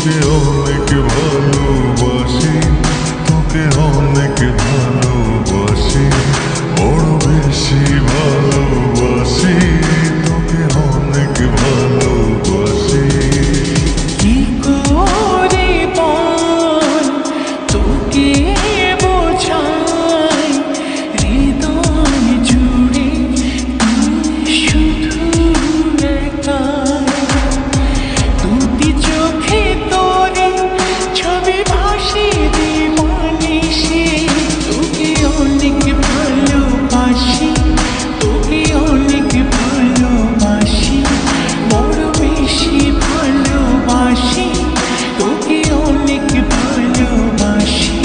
তোকে অনেক ভালোবাসি, তোকে অনেক ভালোবাসি, বড় বেশি ভালোবাসি, তোকে অনেক ভালোবাসি। কি করে বল তোকে বোঝাই, হৃদয় জুড়ে তুই শুধু একা। দুটি চোখে তোরে ছবি ভাসে দিবানিশি, তোকে অনেক ভালোবাসি, তোকে অনেক ভালোবাসি, বড় বেশি ভালোবাসি, তোকে অনেক ভালোবাসি।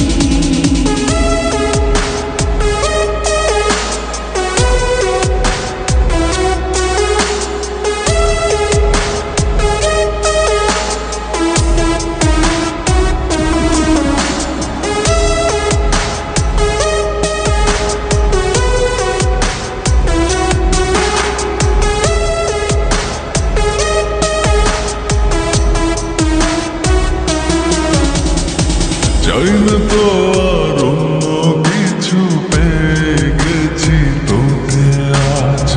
চাই না তো আর অন্য কিছু, পেয়ে গেছি তোকে আজ।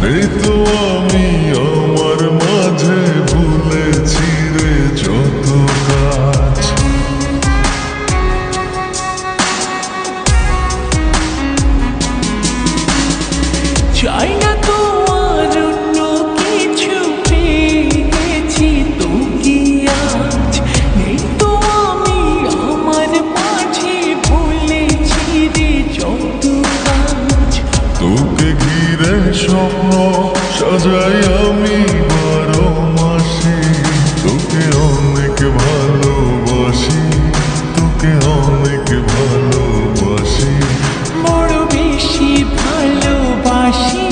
নেই তো আমি আমার মাঝে, ভুলেছি রে যত কাজ। চাই না তো আর অন্য কিছু, পেয়ে গেছি তোকে আজ। নেই তো আমি আমার মাঝে, ভুলেছি রে যত কাজ। তোকে ঘিরে স্বপ্ন সাজাই আমি 12 মাসে, তোকে অনেক ভালোবাসি, তোকে অনেক ভালোবাসি, বড় বেশি ভালোবাসি,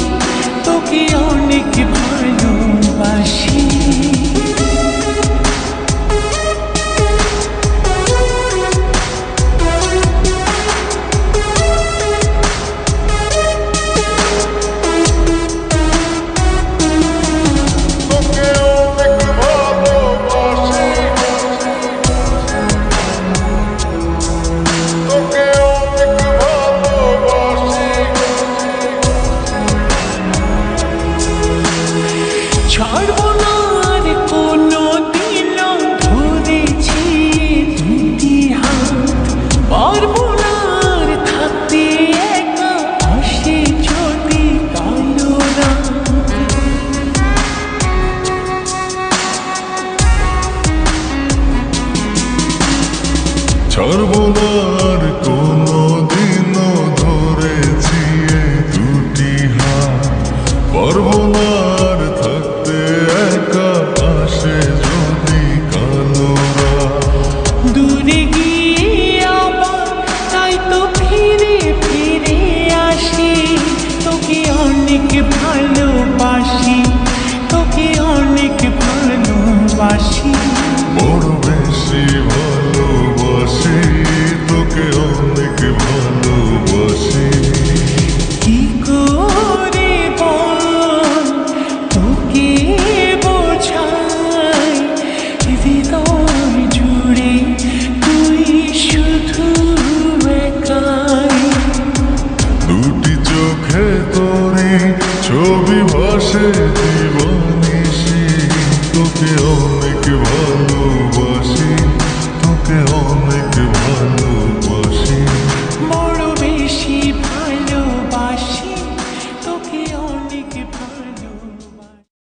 তোকে অনেক ভালোবাসি। তোকে অনেক ভালোবাসি, তোকে অনেক ভালোবাসি। ছাড়বো না আর কোনো দিনও, ধরেছি দুটি হাত। পারবো না আর থাকতে একা, আসে যদি কালো রাত। ছাড়বো না